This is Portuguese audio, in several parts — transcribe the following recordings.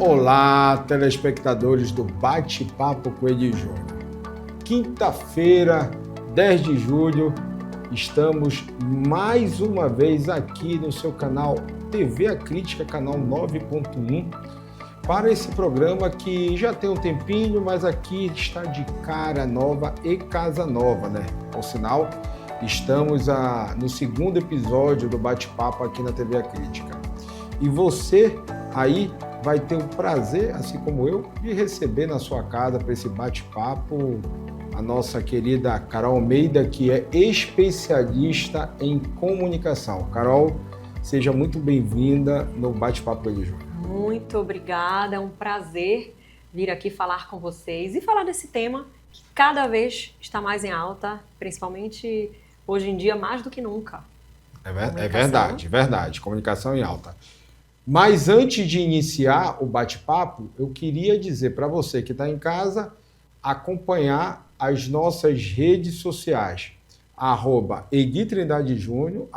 Olá, telespectadores do Bate-Papo com Edi Júnior. Quinta-feira, 10 de julho, estamos mais uma vez aqui no seu canal TV A Crítica, canal 9.1, para esse programa que já tem um tempinho, mas aqui está de cara nova e casa nova, né? Por sinal, estamos no segundo episódio do Bate-Papo aqui na TV A Crítica. E você aí vai ter o prazer, assim como eu, de receber na sua casa para esse bate-papo a nossa querida Carol Almeida, que é especialista em comunicação. Carol, seja muito bem-vinda no Bate-Papo com Edi Júnior. Muito obrigada, é um prazer vir aqui falar com vocês e falar desse tema que cada vez está mais em alta, principalmente hoje em dia, mais do que nunca. É verdade. Comunicação em alta. Mas antes de iniciar o bate-papo, eu queria dizer para você que está em casa, acompanhar as nossas redes sociais, @EdiTrindadeJúnior,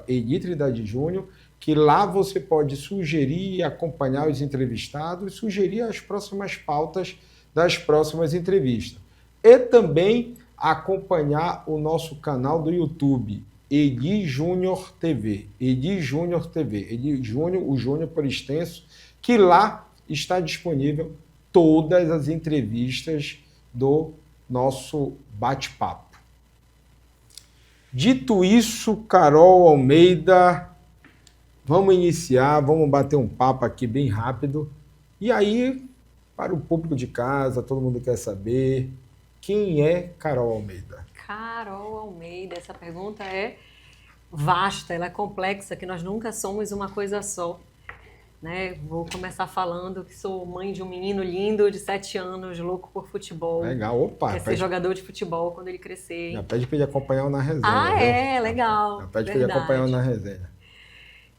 @EdiTrindadeJúnior, que lá você pode sugerir e acompanhar os entrevistados, sugerir as próximas pautas das próximas entrevistas. E também acompanhar o nosso canal do YouTube, Edi Júnior TV, Edi Júnior TV, Edi Júnior, o Júnior por extenso, que lá está disponível todas as entrevistas do nosso bate-papo. Dito isso, Carol Almeida, vamos iniciar, vamos bater um papo aqui bem rápido. E aí, para o público de casa, todo mundo quer saber, quem é Carol Almeida? Carol Almeida, essa pergunta é vasta, ela é complexa, que nós nunca somos uma coisa só. Né? Vou começar falando que sou mãe de um menino lindo de 7 anos, louco por futebol. Legal, opa. Quer ser jogador de futebol quando ele crescer. Já pede para ele acompanhar na resenha. Legal. Já pede para ele acompanhar na resenha.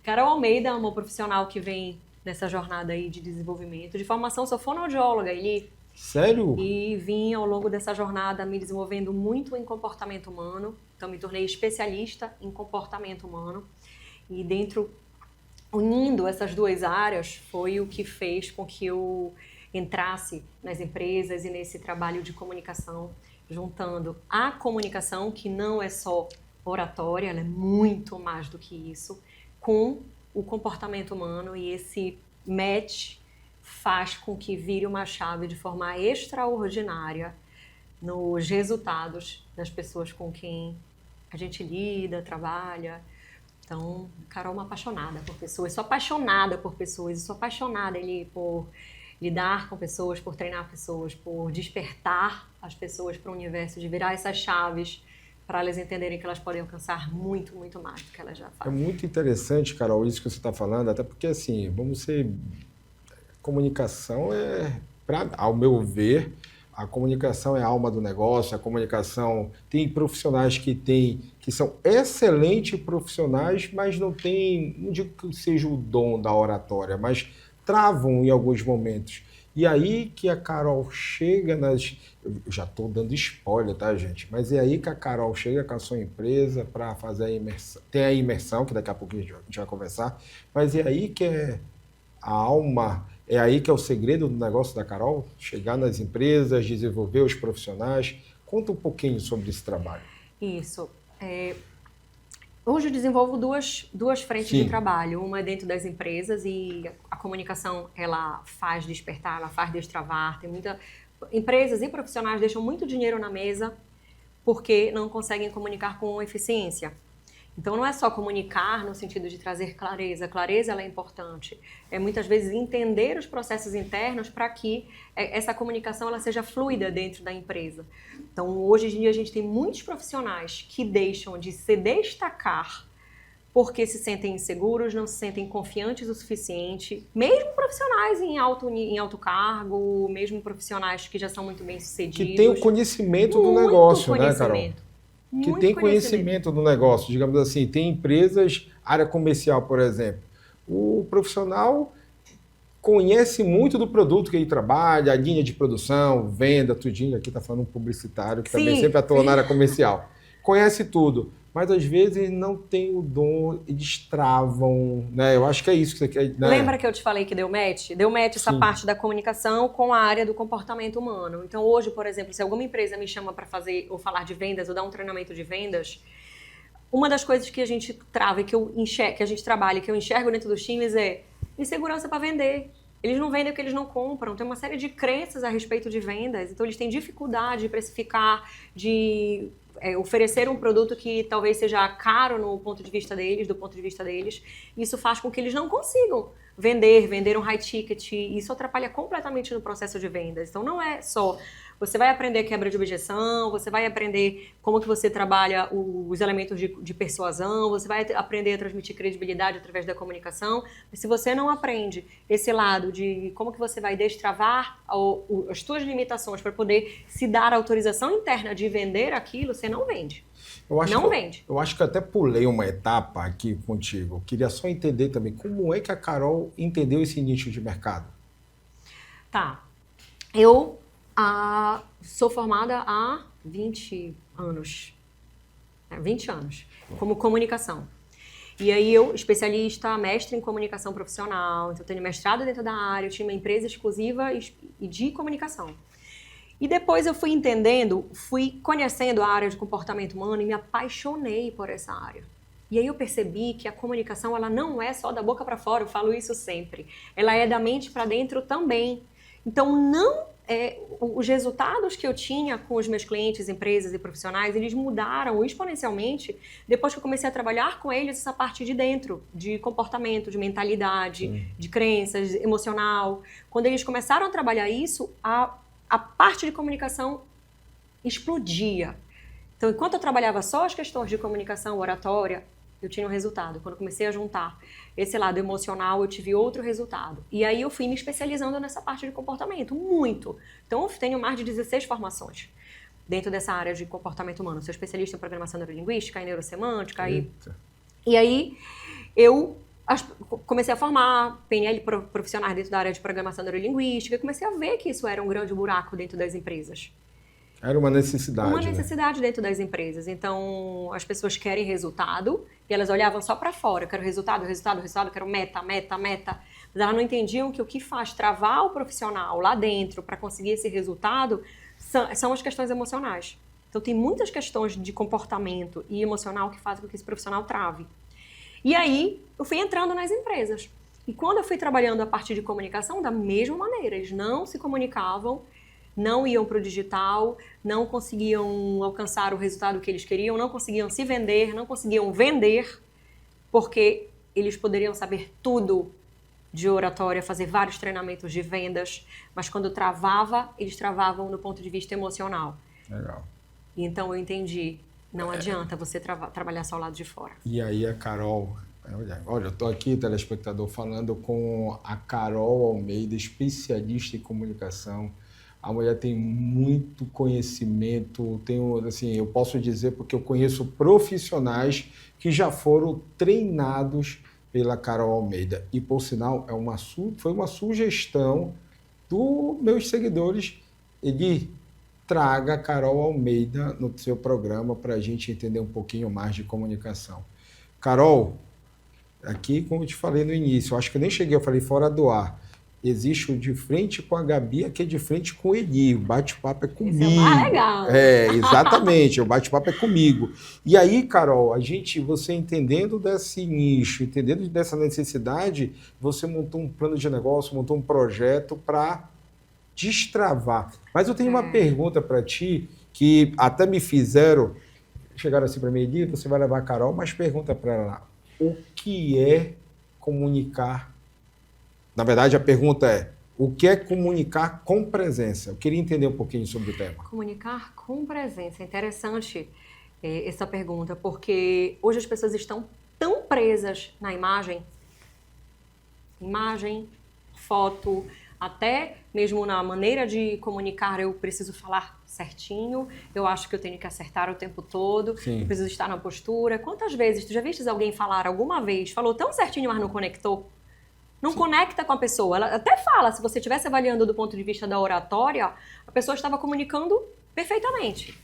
Carol Almeida é uma profissional que vem nessa jornada aí de desenvolvimento. De formação, sou fonoaudióloga, Eli. Sério? E vim ao longo dessa jornada me desenvolvendo muito em comportamento humano. Então me tornei especialista em comportamento humano. E unindo essas duas áreas foi o que fez com que eu entrasse nas empresas e nesse trabalho de comunicação, juntando a comunicação, que não é só oratória, ela é muito mais do que isso, com o comportamento humano, e esse match faz com que vire uma chave de forma extraordinária nos resultados das pessoas com quem a gente lida, trabalha. Então, Carol é uma apaixonada por pessoas, sou apaixonada por pessoas, sou apaixonada por lidar com pessoas, por treinar pessoas, por despertar as pessoas para o universo, de virar essas chaves para elas entenderem que elas podem alcançar muito, muito mais do que elas já fazem. É muito interessante, Carol, isso que você está falando, até porque, assim, comunicação ao meu ver, a comunicação é a alma do negócio, a comunicação tem profissionais que são excelentes profissionais, mas não digo que seja o dom da oratória, mas travam em alguns momentos. E aí que a Carol chega eu já estou dando spoiler, tá, gente? Mas é aí que a Carol chega com a sua empresa para fazer a imersão. Tem a imersão, que daqui a pouco a gente vai conversar, mas é aí que é a alma. É aí que é o segredo do negócio da Carol? Chegar nas empresas, desenvolver os profissionais. Conta um pouquinho sobre esse trabalho. Isso. Hoje eu desenvolvo duas frentes de trabalho. Uma é dentro das empresas, e a comunicação ela faz despertar, ela faz destravar. Tem empresas e profissionais deixam muito dinheiro na mesa porque não conseguem comunicar com eficiência. Então, não é só comunicar no sentido de trazer clareza. Clareza ela é importante. É muitas vezes entender os processos internos para que essa comunicação ela seja fluida dentro da empresa. Então, hoje em dia, a gente tem muitos profissionais que deixam de se destacar porque se sentem inseguros, não se sentem confiantes o suficiente. Mesmo profissionais em alto cargo, mesmo profissionais que já são muito bem-sucedidos. Que tem o conhecimento do negócio, né, Carol? Que tem conhecimento do negócio, digamos assim, tem empresas, área comercial, por exemplo. O profissional conhece muito do produto que ele trabalha, a linha de produção, venda, tudinho. Aqui está falando um publicitário que também sempre atua na área comercial. Conhece tudo, mas às vezes não tem o dom, eles travam, né? Eu acho que é isso que você quer, né? Lembra que eu te falei que deu match? Deu match essa Sim. parte da comunicação com a área do comportamento humano. Então hoje, por exemplo, se alguma empresa me chama para fazer ou falar de vendas ou dar um treinamento de vendas, uma das coisas que a gente trava e que a gente trabalha, que eu enxergo dentro dos times é insegurança para vender. Eles não vendem o que eles não compram. Tem uma série de crenças a respeito de vendas. Então, eles têm dificuldade de precificar, de oferecer um produto que talvez seja caro no ponto de vista deles, do ponto de vista deles. Isso faz com que eles não consigam vender um high ticket. Isso atrapalha completamente no processo de vendas. Então, não é só... Você vai aprender quebra de objeção, você vai aprender como que você trabalha os elementos de persuasão, você vai aprender a transmitir credibilidade através da comunicação. Mas se você não aprende esse lado de como que você vai destravar as suas limitações para poder se dar a autorização interna de vender aquilo, você não vende. Vende. Eu acho que eu até pulei uma etapa aqui contigo. Eu queria só entender também como é que a Carol entendeu esse nicho de mercado. Tá. Eu sou formada há 20 anos. 20 anos, como comunicação. E aí eu, especialista, mestre em comunicação profissional, então eu tenho mestrado dentro da área, eu tinha uma empresa exclusiva e de comunicação. E depois eu fui entendendo, fui conhecendo a área de comportamento humano e me apaixonei por essa área. E aí eu percebi que a comunicação, ela não é só da boca para fora, eu falo isso sempre. Ela é da mente para dentro também. Então, os resultados que eu tinha com os meus clientes, empresas e profissionais, eles mudaram exponencialmente depois que eu comecei a trabalhar com eles essa parte de dentro, de comportamento, de mentalidade, de crenças, emocional. Quando eles começaram a trabalhar isso, a parte de comunicação explodia. Então, enquanto eu trabalhava só as questões de comunicação oratória, eu tinha um resultado. Quando eu comecei a juntar esse lado emocional, eu tive outro resultado. E aí eu fui me especializando nessa parte de comportamento, muito. Então eu tenho mais de 16 formações dentro dessa área de comportamento humano. Sou especialista em programação neurolinguística, em neurosemântica. E aí eu comecei a formar PNL profissionais dentro da área de programação neurolinguística e comecei a ver que isso era um grande buraco dentro das empresas. Era uma necessidade. Uma necessidade dentro das empresas. Então, as pessoas querem resultado e elas olhavam só para fora. Eu quero resultado, quero meta. Mas elas não entendiam que o que faz travar o profissional lá dentro para conseguir esse resultado são as questões emocionais. Então, tem muitas questões de comportamento e emocional que fazem com que esse profissional trave. E aí, eu fui entrando nas empresas. E quando eu fui trabalhando a parte de comunicação, da mesma maneira, eles não se comunicavam, não iam para o digital, não conseguiam alcançar o resultado que eles queriam, não conseguiam se vender, não conseguiam vender, porque eles poderiam saber tudo de oratória, fazer vários treinamentos de vendas, mas quando travava, eles travavam no ponto de vista emocional. Legal. E então eu entendi, não adianta você trabalhar só o lado de fora. E aí a Carol... Olha, eu estou aqui, telespectador, falando com a Carol Almeida, especialista em comunicação. A mulher tem muito conhecimento, assim, eu posso dizer porque eu conheço profissionais que já foram treinados pela Carol Almeida. E, por sinal, foi uma sugestão dos meus seguidores. Ele traga a Carol Almeida no seu programa para a gente entender um pouquinho mais de comunicação. Carol, aqui, como eu te falei no início, eu acho que eu nem cheguei, eu falei fora do ar. Existe o de frente com a Gabi, aqui é de frente com o Eli. O bate-papo é comigo. Isso é mais legal. Exatamente. O bate-papo é comigo. E aí, Carol, você entendendo desse nicho, entendendo dessa necessidade, você montou um plano de negócio, montou um projeto para destravar. Mas eu tenho uma pergunta para ti, que até me chegaram assim para mim, Eli, você vai levar a Carol, mas pergunta para ela, o que é comunicar? Na verdade, a pergunta é, o que é comunicar com presença? Eu queria entender um pouquinho sobre o tema. Comunicar com presença. Interessante essa pergunta, porque hoje as pessoas estão tão presas na imagem, foto, até mesmo na maneira de comunicar, eu preciso falar certinho, eu acho que eu tenho que acertar o tempo todo, eu preciso estar na postura. Quantas vezes, tu já viste alguém falar alguma vez, falou tão certinho, mas não conectou? Não conecta com a pessoa. Ela até fala, se você estivesse avaliando do ponto de vista da oratória, a pessoa estava comunicando perfeitamente.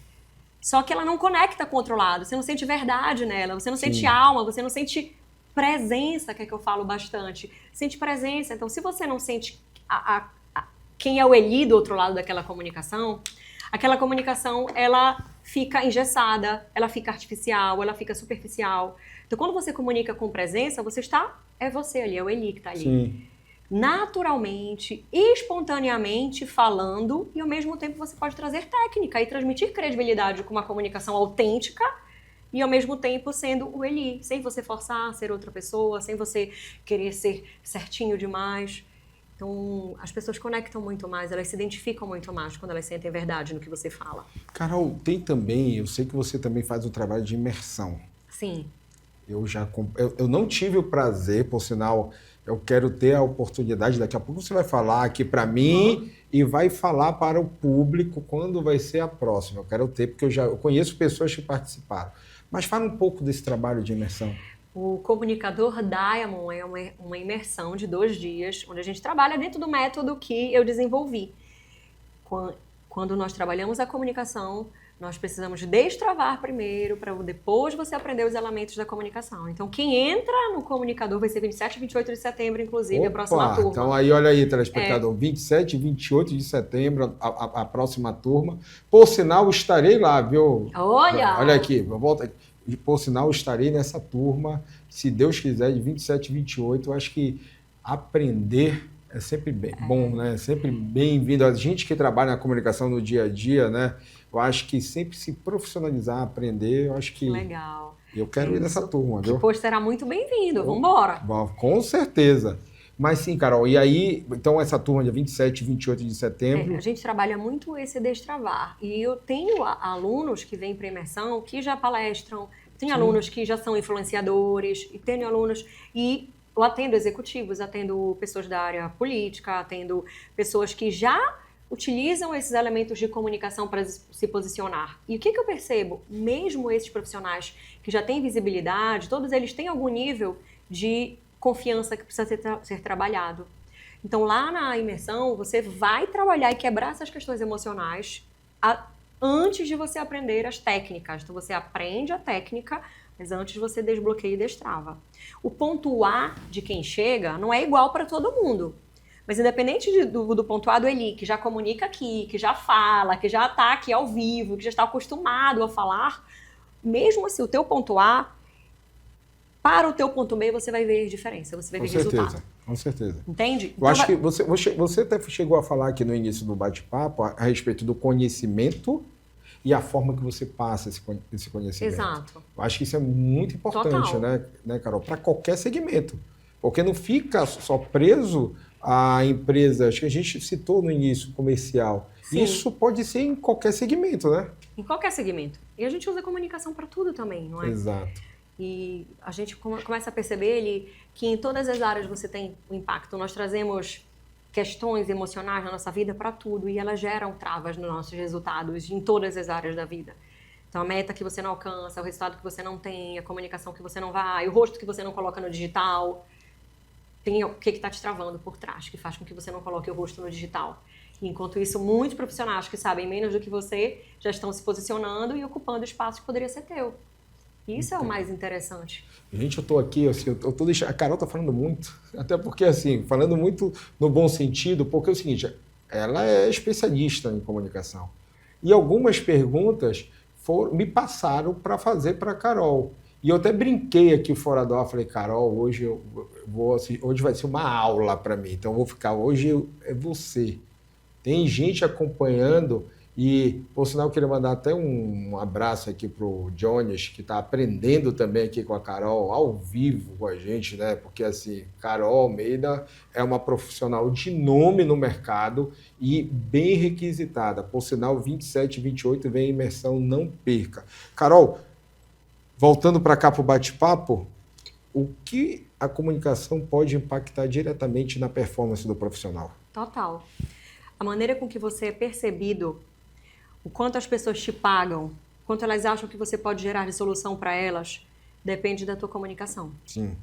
Só que ela não conecta com o outro lado, você não sente verdade nela, você não sente alma, você não sente presença, que é que eu falo bastante. Sente presença. Então, se você não sente quem é o Eli do outro lado daquela comunicação, aquela comunicação, ela fica engessada, ela fica artificial, ela fica superficial. Então, quando você comunica com presença, é você ali, é o Eli que está ali. Sim. Naturalmente, espontaneamente falando, e ao mesmo tempo você pode trazer técnica e transmitir credibilidade com uma comunicação autêntica e ao mesmo tempo sendo o Eli, sem você forçar a ser outra pessoa, sem você querer ser certinho demais. Então, as pessoas conectam muito mais, elas se identificam muito mais quando elas sentem verdade no que você fala. Carol, tem também, eu sei que você também faz o trabalho de imersão. Sim. Eu não tive o prazer, por sinal, eu quero ter a oportunidade, daqui a pouco você vai falar aqui para mim e vai falar para o público quando vai ser a próxima. Eu quero ter, porque eu conheço pessoas que participaram. Mas fala um pouco desse trabalho de imersão. O Comunicador Diamond é uma imersão de 2 dias, onde a gente trabalha dentro do método que eu desenvolvi. Quando nós trabalhamos a comunicação, nós precisamos destravar primeiro, para depois você aprender os elementos da comunicação. Então, quem entra no Comunicador vai ser 27 e 28 de setembro, inclusive, a próxima turma. Então, aí, olha aí, telespectador, 27 e 28 de setembro, a próxima turma. Por sinal, estarei lá, viu? Olha aqui, eu volto aqui. Por sinal, estarei nessa turma, se Deus quiser, de 27 e 28. Eu acho que aprender é sempre bom, né? Sempre bem-vindo. A gente que trabalha na comunicação no dia a dia, né? Eu acho que sempre se profissionalizar, aprender, eu acho que... Legal. Eu quero ir nessa turma, viu? Depois será muito bem-vindo, vamos embora. Com certeza. Mas sim, Carol, e aí, então essa turma dia 27 e 28 de setembro... A gente trabalha muito esse destravar. E eu tenho alunos que vêm para imersão que já palestram, tem alunos que já são influenciadores, e tenho alunos... Eu atendo executivos, atendo pessoas da área política, atendo pessoas que já utilizam esses elementos de comunicação para se posicionar. E o que eu percebo? Mesmo esses profissionais que já têm visibilidade, todos eles têm algum nível de confiança que precisa ser trabalhado. Então, lá na imersão, você vai trabalhar e quebrar essas questões emocionais antes de você aprender as técnicas. Então, você aprende a técnica, mas antes você desbloqueia e destrava. O ponto A de quem chega não é igual para todo mundo. Mas independente do ponto A do Eli, que já comunica aqui, que já fala, que já está aqui ao vivo, que já está acostumado a falar, mesmo assim, o teu ponto A, para o teu ponto B, você vai ver diferença, você vai ver resultado. Com certeza. Entende? Eu acho que você até chegou a falar aqui no início do bate-papo a respeito do conhecimento e a forma que você passa esse conhecimento. Exato. Eu acho que isso é muito importante, né, Carol? Para qualquer segmento. Porque não fica só preso a empresas que a gente citou no início, comercial. Sim. Isso pode ser em qualquer segmento, né? Em qualquer segmento. E a gente usa comunicação para tudo também, não é? Exato. E a gente começa a perceber que em todas as áreas você tem um impacto. Nós trazemos questões emocionais na nossa vida para tudo e elas geram travas nos nossos resultados em todas as áreas da vida. Então, a meta que você não alcança, o resultado que você não tem, a comunicação que você não vai, o rosto que você não coloca no digital. Tem o que está te travando por trás, que faz com que você não coloque o rosto no digital. E, enquanto isso, muitos profissionais que sabem menos do que você já estão se posicionando e ocupando espaço que poderia ser teu. Isso é o mais interessante. Gente, eu estou aqui, assim, eu tô deixando, a Carol está falando muito, até porque, assim, falando muito no bom sentido, porque é o seguinte, ela é especialista em comunicação. E algumas perguntas me passaram para fazer para a Carol. E eu até brinquei aqui fora do ar, falei, Carol, hoje hoje vai ser uma aula para mim, então eu vou ficar, hoje é você. Tem gente acompanhando e, por sinal, eu queria mandar até um abraço aqui para o Jones, que está aprendendo também aqui com a Carol, ao vivo com a gente, né? Porque, assim, Carol Almeida é uma profissional de nome no mercado e bem requisitada. Por sinal, 27 e 28 vem a imersão, não perca. Carol, voltando para cá para o bate-papo, o que a comunicação pode impactar diretamente na performance do profissional? Total. A maneira com que você é percebido, o quanto as pessoas te pagam, o quanto elas acham que você pode gerar de solução para elas, depende da tua comunicação. Sim.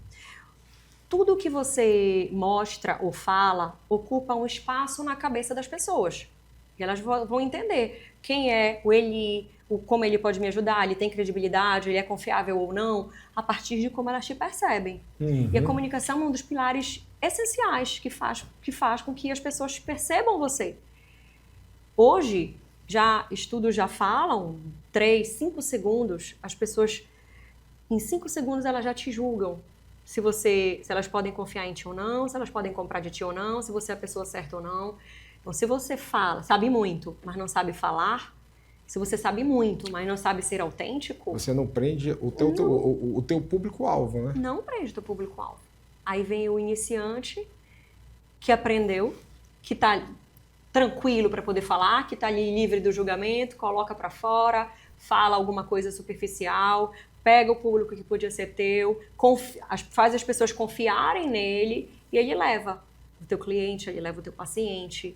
Tudo que você mostra ou fala ocupa um espaço na cabeça das pessoas. E elas vão entender. quem é o Eli, como ele pode me ajudar, ele tem credibilidade, ele é confiável ou não, a partir de como elas te percebem. E a comunicação é um dos pilares essenciais que faz com que as pessoas percebam você. Hoje, estudos já falam, 3, 5 segundos, as pessoas, em 5 segundos elas já te julgam. Se elas podem confiar em ti ou não, se elas podem comprar de ti ou não, se você é a pessoa certa ou não. Então, se você sabe muito, mas não sabe falar, se você sabe muito, mas não sabe ser autêntico... Você não prende o teu público-alvo, né? Não prende o teu público-alvo. Aí vem o iniciante que aprendeu, que está tranquilo para poder falar, que está ali livre do julgamento, coloca para fora, fala alguma coisa superficial, pega o público que podia ser teu, faz as pessoas confiarem nele e ele leva o teu cliente, ele leva o teu paciente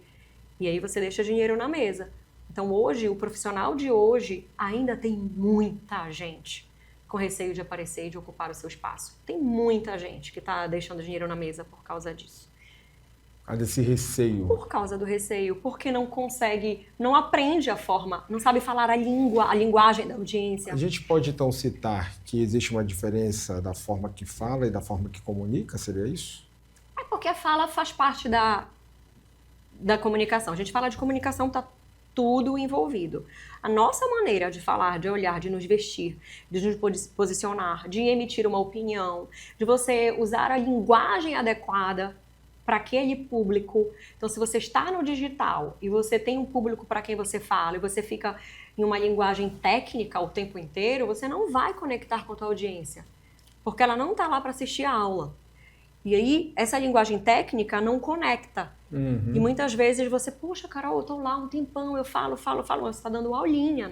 e aí você deixa dinheiro na mesa. Então hoje, o profissional de hoje ainda tem muita gente com receio de aparecer e de ocupar o seu espaço. Tem muita gente que está deixando dinheiro na mesa por causa disso. Desse receio. Por causa do receio, porque não consegue, não aprende a forma, não sabe falar a linguagem da audiência. A gente pode então citar que existe uma diferença da forma que fala e da forma que comunica, seria isso? É porque a fala faz parte da comunicação. A gente fala de comunicação, tá tudo envolvido. A nossa maneira de falar, de olhar, de nos vestir, de nos posicionar, de emitir uma opinião, de você usar a linguagem adequada para aquele público. Então, se você está no digital e você tem um público para quem você fala e você fica em uma linguagem técnica o tempo inteiro, você não vai conectar com a tua audiência, porque ela não está lá para assistir a aula. E aí, essa linguagem técnica não conecta. E muitas vezes você, poxa, Carol, eu tô lá um tempão, eu falo, você está dando aulinha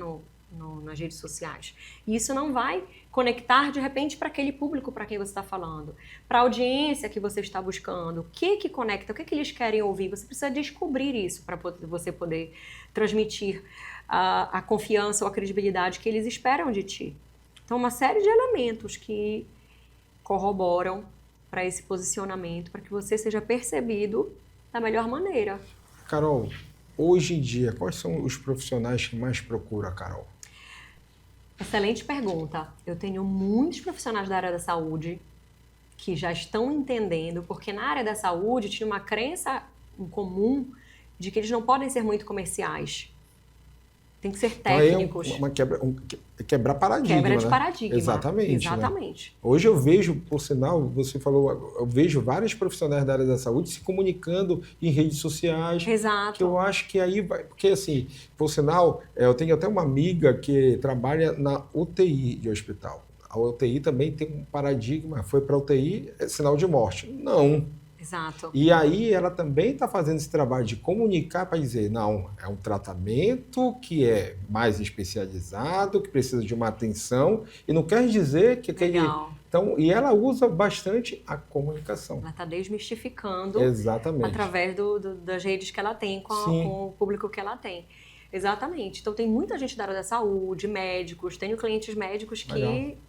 nas redes sociais. E isso não vai conectar, de repente, para aquele público para quem você está falando, para a audiência que você está buscando. O que conecta, o que eles querem ouvir? Você precisa descobrir isso para você poder transmitir a confiança ou a credibilidade que eles esperam de ti. Então, uma série de elementos que corroboram para esse posicionamento, para que você seja percebido da melhor maneira. Carol, hoje em dia, quais são os profissionais que mais procura, Carol? Excelente pergunta. Eu tenho muitos profissionais da área da saúde que já estão entendendo, porque na área da saúde tinha uma crença em comum de que eles não podem ser muito comerciais. Tem que ser técnicos. Quebrar paradigma, Quebra de né? paradigma. Exatamente. Exatamente. Né? Hoje eu vejo, por sinal, você falou, eu vejo vários profissionais da área da saúde se comunicando em redes sociais. Exato. Que eu acho que aí vai... Porque, assim, por sinal, eu tenho até uma amiga que trabalha na UTI de hospital. A UTI também tem um paradigma. Foi para a UTI, é sinal de morte. Não. Exato. E aí ela também está fazendo esse trabalho de comunicar para dizer, não, é um tratamento que é mais especializado, que precisa de uma atenção, e não quer dizer que aquele... Então, e ela usa bastante a comunicação. Ela está desmistificando. Exatamente. Através das redes que ela tem, com o público que ela tem. Exatamente. Então, tem muita gente da área da saúde, médicos, tenho clientes médicos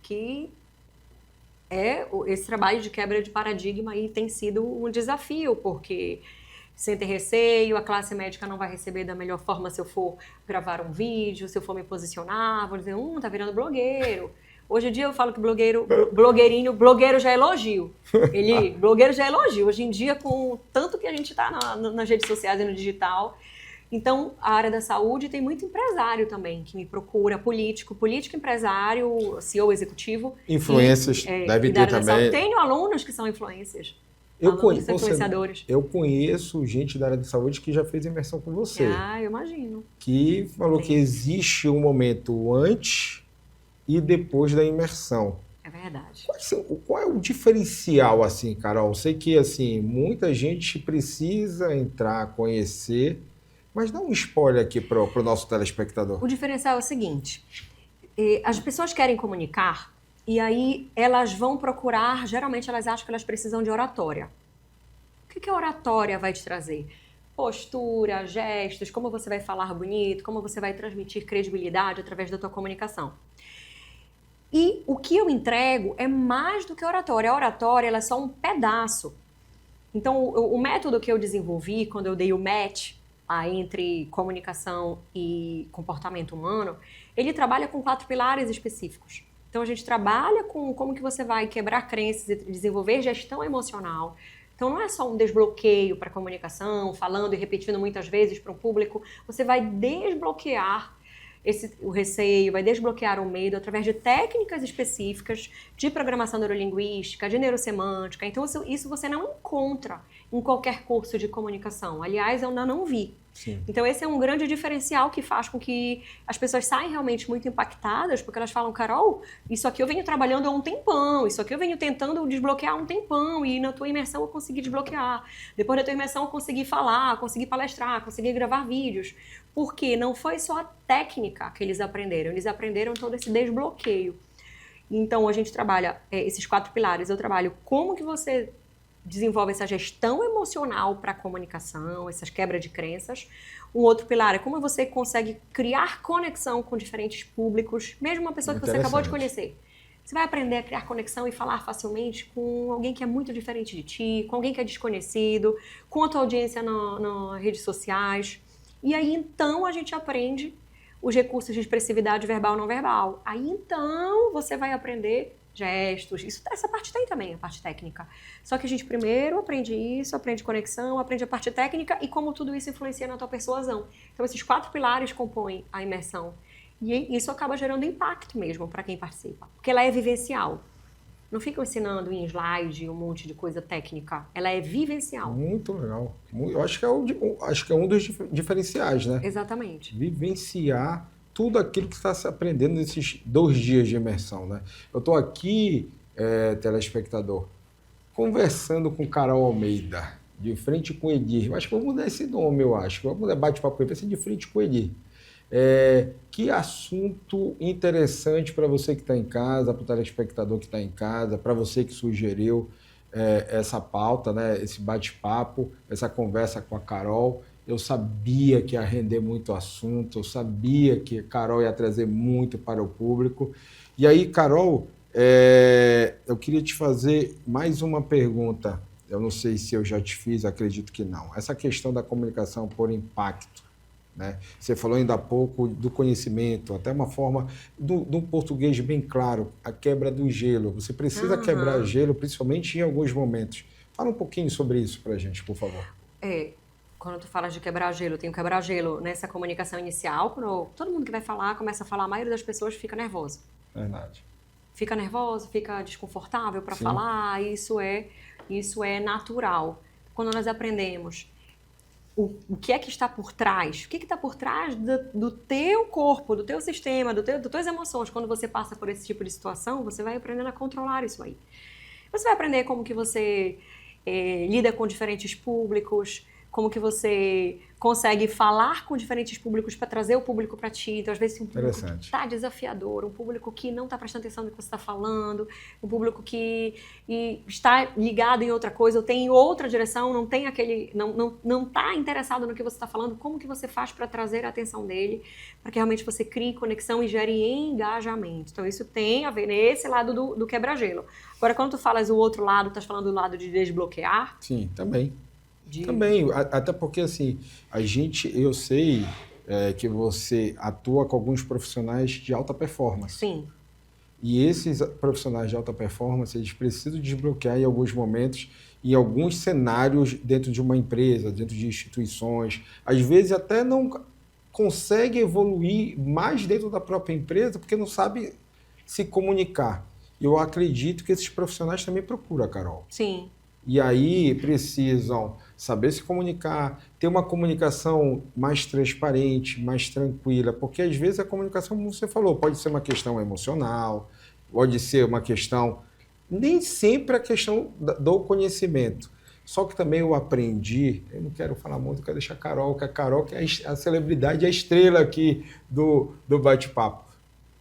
que esse trabalho de quebra de paradigma aí tem sido um desafio, porque sentem receio, a classe médica não vai receber da melhor forma se eu for gravar um vídeo, se eu for me posicionar, vou dizer, tá virando blogueiro. Hoje em dia eu falo que blogueiro já é elogio. Blogueiro já é elogio. Hoje em dia, com tanto que a gente está nas redes sociais e no digital. Então, a área da saúde tem muito empresário também que me procura, político empresário, CEO executivo. Influências, deve ter também. Tenho alunos que são influencers. Influenciadores. Eu conheço gente da área da saúde que já fez imersão com você. Eu imagino. Que falou que existe um momento antes e depois da imersão. É verdade. Qual é o diferencial, assim, Carol? Eu sei que, assim, muita gente precisa entrar, conhecer, mas dá um spoiler aqui para o nosso telespectador. O diferencial é o seguinte, as pessoas querem comunicar e aí elas vão procurar, geralmente elas acham que elas precisam de oratória. O que a oratória vai te trazer? Postura, gestos, como você vai falar bonito, como você vai transmitir credibilidade através da tua comunicação. E o que eu entrego é mais do que a oratória. A oratória ela é só um pedaço. Então, o método que eu desenvolvi, quando eu dei o match, entre comunicação e comportamento humano, ele trabalha com 4 pilares específicos. Então, a gente trabalha com como que você vai quebrar crenças e desenvolver gestão emocional. Então, não é só um desbloqueio para a comunicação, falando e repetindo muitas vezes para o público. Você vai desbloquear o receio, vai desbloquear o medo através de técnicas específicas de programação neurolinguística, de neurosemântica. Então, isso você não encontra em qualquer curso de comunicação. Aliás, eu ainda não vi. Sim. Então, esse é um grande diferencial que faz com que as pessoas saiam realmente muito impactadas, porque elas falam, Carol, isso aqui eu venho trabalhando há um tempão, isso aqui eu venho tentando desbloquear há um tempão, e na tua imersão eu consegui desbloquear. Depois da tua imersão eu consegui falar, consegui palestrar, consegui gravar vídeos. Porque não foi só a técnica que eles aprenderam todo esse desbloqueio. Então, a gente trabalha esses 4 pilares. Eu trabalho como que você desenvolve essa gestão emocional para a comunicação, essas quebras de crenças. Um outro pilar é como você consegue criar conexão com diferentes públicos, mesmo uma pessoa que você acabou de conhecer. Você vai aprender a criar conexão e falar facilmente com alguém que é muito diferente de ti, com alguém que é desconhecido, com a tua audiência nas redes sociais. E aí, então, a gente aprende os recursos de expressividade verbal e não verbal. Aí, então, você vai aprender gestos. Essa parte tem também, a parte técnica. Só que a gente primeiro aprende isso, aprende conexão, aprende a parte técnica e como tudo isso influencia na tua persuasão. Então, esses 4 pilares compõem a imersão. E isso acaba gerando impacto mesmo para quem participa. Porque ela é vivencial. Não ficam ensinando em slide um monte de coisa técnica. Ela é vivencial. Muito legal. Eu acho que é um dos diferenciais, né? Exatamente. Vivenciar tudo aquilo que está se aprendendo nesses 2 dias de imersão, né? Eu estou aqui, telespectador, conversando com Carol Almeida, de frente com o Edir. Eu acho que vou mudar esse nome, eu acho. Vamos mudar bate-papo com ele, vai ser de frente com o Edir. Que assunto interessante para você que está em casa, para o telespectador que está em casa, para você que sugeriu essa pauta, né, esse bate-papo, essa conversa com a Carol. Eu sabia que ia render muito assunto, eu sabia que a Carol ia trazer muito para o público. E aí, Carol, eu queria te fazer mais uma pergunta. Eu não sei se eu já te fiz, acredito que não. Essa questão da comunicação por impacto. Né? Você falou ainda há pouco do conhecimento, até uma forma do português bem claro, a quebra do gelo. Você precisa quebrar gelo, principalmente em alguns momentos. Fala um pouquinho sobre isso para a gente, por favor. Quando tu falas de quebrar gelo, tem o quebrar gelo nessa comunicação inicial, quando todo mundo que vai falar, começa a falar, a maioria das pessoas fica nervosa. Verdade. Fica nervosa, fica desconfortável para falar, isso é natural. Quando nós aprendemos o que é que está por trás, o que está por trás do teu corpo, do teu sistema, das tuas emoções. Quando você passa por esse tipo de situação, você vai aprendendo a controlar isso aí. Você vai aprender como que você lida com diferentes públicos, como que você consegue falar com diferentes públicos para trazer o público para ti. Então, às vezes, um público que está desafiador, um público que não está prestando atenção no que você está falando, um público que está ligado em outra coisa, ou tem outra direção, não tem aquele, não está interessado no que você está falando. Como que você faz para trazer a atenção dele, para que realmente você crie conexão e gere engajamento? Então, isso tem a ver nesse lado do quebra-gelo. Agora, quando tu falas o outro lado, tu estás falando do lado de desbloquear? Sim, também. Também, até porque assim, eu sei que você atua com alguns profissionais de alta performance. Sim. E esses profissionais de alta performance, eles precisam desbloquear em alguns momentos, em alguns cenários dentro de uma empresa, dentro de instituições. Às vezes até não consegue evoluir mais dentro da própria empresa porque não sabe se comunicar. Eu acredito que esses profissionais também procuram, Carol. Sim. E aí precisam saber se comunicar, ter uma comunicação mais transparente, mais tranquila, porque às vezes a comunicação, como você falou, pode ser uma questão emocional, pode ser uma questão, nem sempre a questão do conhecimento. Só que também eu aprendi, eu não quero falar muito, eu quero deixar a Carol que é a celebridade, a estrela aqui do bate-papo.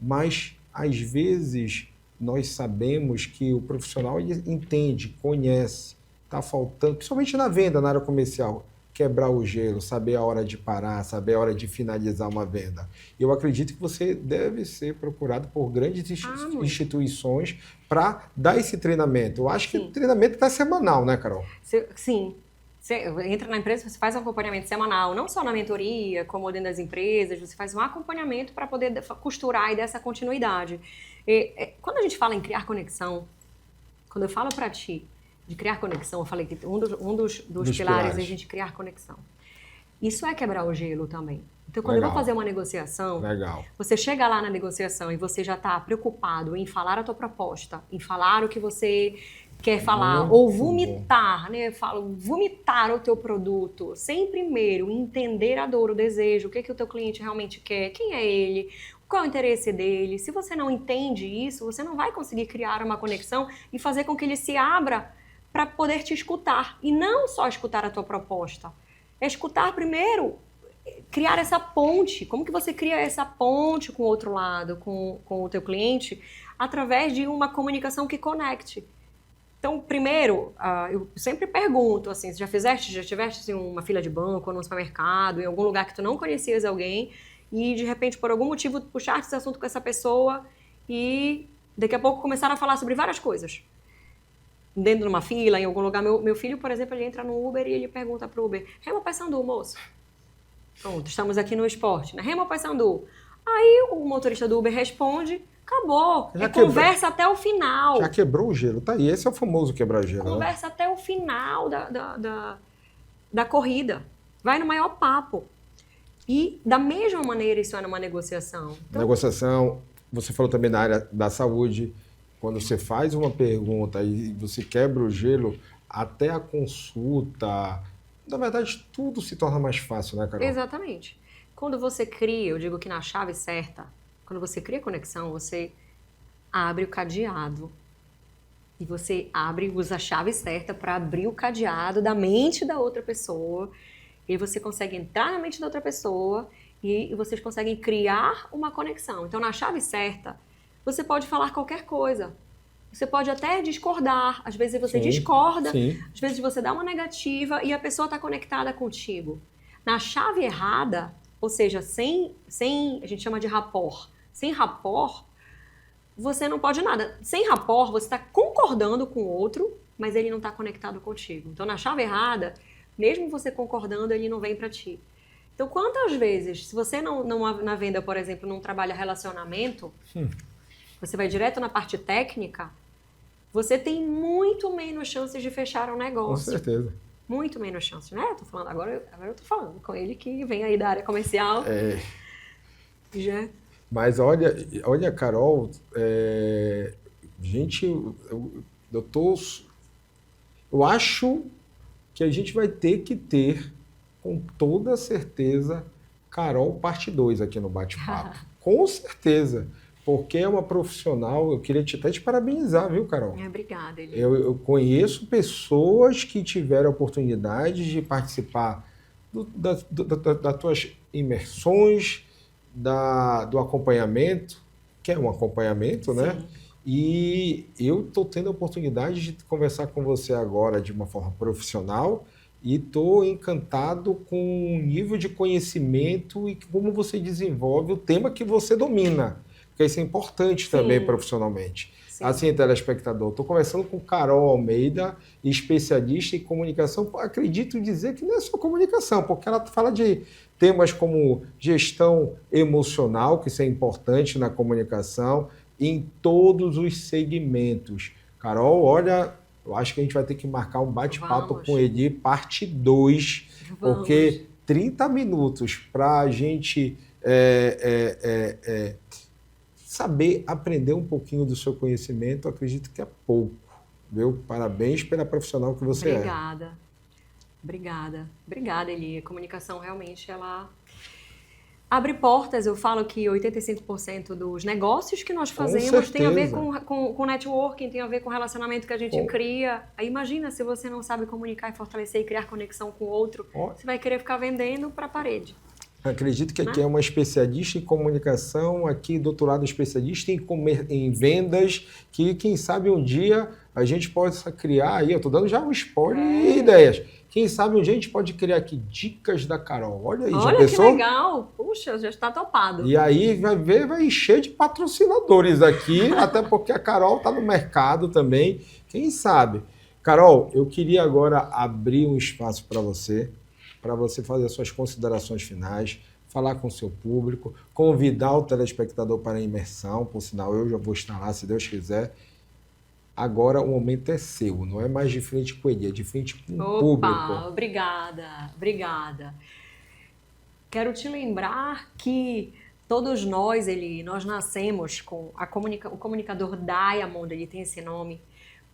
Mas, às vezes, nós sabemos que o profissional entende, conhece, está faltando, principalmente na venda, na área comercial, quebrar o gelo, saber a hora de parar, saber a hora de finalizar uma venda. Eu acredito que você deve ser procurado por grandes instituições para dar esse treinamento. Eu acho que o treinamento está semanal, né, Carol? Sim. Você entra na empresa, você faz um acompanhamento semanal, não só na mentoria, como dentro das empresas, você faz um acompanhamento para poder costurar e dar essa continuidade. Quando a gente fala em criar conexão, quando eu falo para ti de criar conexão, eu falei que um dos pilares é a gente criar conexão. Isso é quebrar o gelo também. Então, quando eu vou fazer uma negociação, você chega lá na negociação e você já está preocupado em falar a tua proposta, em falar o que você quer falar, ou vomitar, né? Eu falo, vomitar o teu produto, sem primeiro entender a dor, o desejo, o que o teu cliente realmente quer, quem é ele, qual é o interesse dele. Se você não entende isso, você não vai conseguir criar uma conexão e fazer com que ele se abra para poder te escutar. E não só escutar a tua proposta, é escutar primeiro, criar essa ponte. Como que você cria essa ponte com o outro lado, com o teu cliente, através de uma comunicação que conecte. Então, primeiro, eu sempre pergunto, assim, já tiveste assim, uma fila de banco, ou num supermercado, em algum lugar que tu não conhecias alguém, e de repente, por algum motivo, puxaste esse assunto com essa pessoa e daqui a pouco começaram a falar sobre várias coisas. Dentro de uma fila, em algum lugar. Meu filho, por exemplo, ele entra no Uber e ele pergunta pro Uber, Rema Paysandu, moço? Pronto, estamos aqui no esporte, né? Rema Paysandu. Aí o motorista do Uber responde, acabou, conversa até o final. Já quebrou o gelo, tá aí, esse é o famoso quebrar-gelo. Conversa até o final da corrida, vai no maior papo. E da mesma maneira isso é numa negociação. Então, negociação, você falou também na área da saúde, quando você faz uma pergunta e você quebra o gelo, até a consulta, na verdade tudo se torna mais fácil, né, Carol? Exatamente. Quando você cria, eu digo que na chave certa, quando você cria conexão, você abre o cadeado. E você usa a chave certa para abrir o cadeado da mente da outra pessoa. E você consegue entrar na mente da outra pessoa e vocês conseguem criar uma conexão. Então, na chave certa, você pode falar qualquer coisa. Você pode até discordar. Às vezes você discorda, às vezes você dá uma negativa e a pessoa está conectada contigo. Na chave errada, ou seja, sem a gente chama de rapport. Sem rapport, você não pode nada. Sem rapport, você está concordando com o outro, mas ele não está conectado contigo. Então, na chave errada, mesmo você concordando, ele não vem para ti. Então, quantas vezes, se você não na venda, por exemplo, não trabalha relacionamento, você vai direto na parte técnica, você tem muito menos chances de fechar um negócio. Com certeza. Muito menos chances, né? Agora eu tô falando com ele que vem aí da área comercial. Já. Mas olha, Carol, gente, eu acho que a gente vai ter que ter, com toda certeza, Carol parte 2 aqui no Bate-Papo. Com certeza. Porque é uma profissional, eu queria até te parabenizar, viu, Carol? Obrigada, Eli. Eu conheço pessoas que tiveram a oportunidade de participar das tuas imersões, do acompanhamento, que é um acompanhamento, né? E eu estou tendo a oportunidade de conversar com você agora de uma forma profissional e estou encantado com o nível de conhecimento e como você desenvolve o tema que você domina. Porque isso é importante também profissionalmente. Sim. Assim, telespectador, estou conversando com Carol Almeida, especialista em comunicação. Acredito dizer que não é só comunicação, porque ela fala de temas como gestão emocional, que isso é importante na comunicação, em todos os segmentos. Carol, olha, eu acho que a gente vai ter que marcar um bate-papo com ele, parte 2, porque 30 minutos para a gente saber aprender um pouquinho do seu conhecimento, acredito que é pouco. Viu? Parabéns pela profissional que você é. Obrigada, Eli. A comunicação realmente, ela abre portas. Eu falo que 85% dos negócios que nós fazemos tem a ver com networking, tem a ver com o relacionamento que a gente cria. Aí imagina se você não sabe comunicar e fortalecer e criar conexão com o outro, você vai querer ficar vendendo para a parede. Acredito que aqui é uma especialista em comunicação, aqui do outro lado especialista em vendas, que quem sabe um dia a gente possa criar aí, eu estou dando já um spoiler e ideias. Quem sabe um dia a gente pode criar aqui dicas da Carol. Olha aí, olha que legal. Puxa, já está topado. E aí vai encher de patrocinadores aqui, até porque a Carol está no mercado também. Quem sabe? Carol, eu queria agora abrir um espaço para você fazer suas considerações finais, falar com o seu público, convidar o telespectador para a imersão, por sinal eu já vou estar lá, se Deus quiser. Agora o momento é seu, não é mais de frente com ele, é de frente com o público. Obrigada. Quero te lembrar que todos nós nascemos com o comunicador Diamond, ele tem esse nome,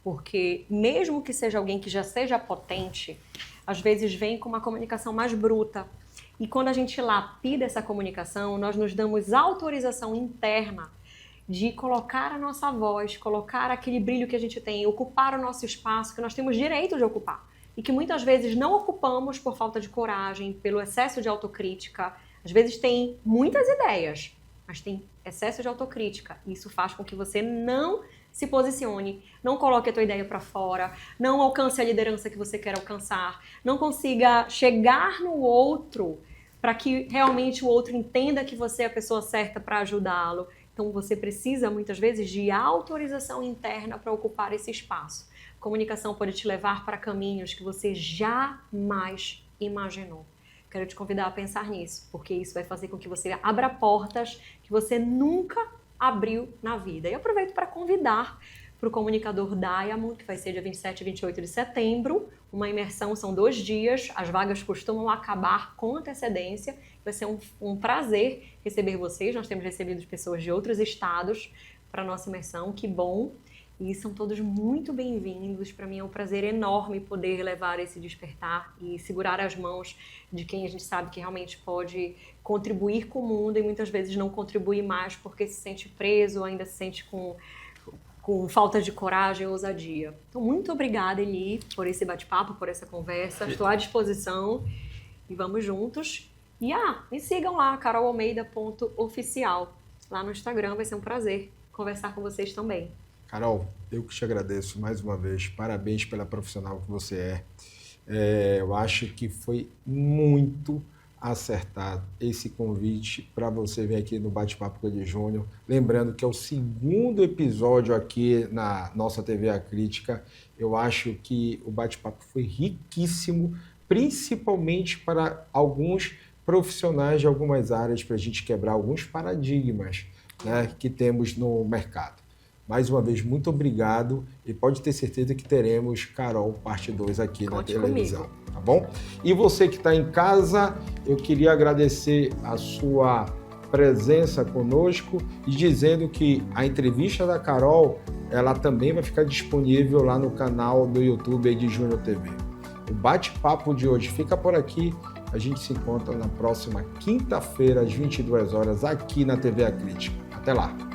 porque mesmo que seja alguém que já seja potente, às vezes vem com uma comunicação mais bruta. E quando a gente lapida essa comunicação, nós nos damos autorização interna de colocar a nossa voz, colocar aquele brilho que a gente tem, ocupar o nosso espaço que nós temos direito de ocupar. E que muitas vezes não ocupamos por falta de coragem, pelo excesso de autocrítica. Às vezes tem muitas ideias, mas tem excesso de autocrítica. E isso faz com que você não se posicione, não coloque a tua ideia para fora, não alcance a liderança que você quer alcançar, não consiga chegar no outro para que realmente o outro entenda que você é a pessoa certa para ajudá-lo. Então você precisa muitas vezes de autorização interna para ocupar esse espaço. Comunicação pode te levar para caminhos que você jamais imaginou. Quero te convidar a pensar nisso, porque isso vai fazer com que você abra portas que você nunca abriu na vida. E aproveito para convidar para o Comunicador Diamond, que vai ser dia 27 e 28 de setembro. Uma imersão, são 2 dias, as vagas costumam acabar com antecedência. Vai ser um prazer receber vocês. Nós temos recebido pessoas de outros estados para a nossa imersão, que bom. E são todos muito bem-vindos. Para mim é um prazer enorme poder levar esse despertar e segurar as mãos de quem a gente sabe que realmente pode contribuir com o mundo e muitas vezes não contribui mais porque se sente preso, ainda se sente com falta de coragem ou ousadia. Então, muito obrigada, Eli, por esse bate-papo, por essa conversa. Estou à disposição e vamos juntos. E me sigam lá, carolalmeida.oficial. Lá no Instagram vai ser um prazer conversar com vocês também. Carol, eu que te agradeço mais uma vez. Parabéns pela profissional que você é. Eu acho que foi muito acertado esse convite para você vir aqui no Bate-Papo com o Eli Júnior. Lembrando que é o 2º episódio aqui na nossa TV A Crítica. Eu acho que o bate-papo foi riquíssimo, principalmente para alguns profissionais de algumas áreas, para a gente quebrar alguns paradigmas, né, que temos no mercado. Mais uma vez, muito obrigado e pode ter certeza que teremos Carol parte 2 aqui na televisão, tá bom? E você que está em casa, eu queria agradecer a sua presença conosco e dizendo que a entrevista da Carol, ela também vai ficar disponível lá no canal do YouTube de Júnior TV. O bate-papo de hoje fica por aqui. A gente se encontra na próxima quinta-feira, às 22 horas, aqui na TV A Crítica. Até lá!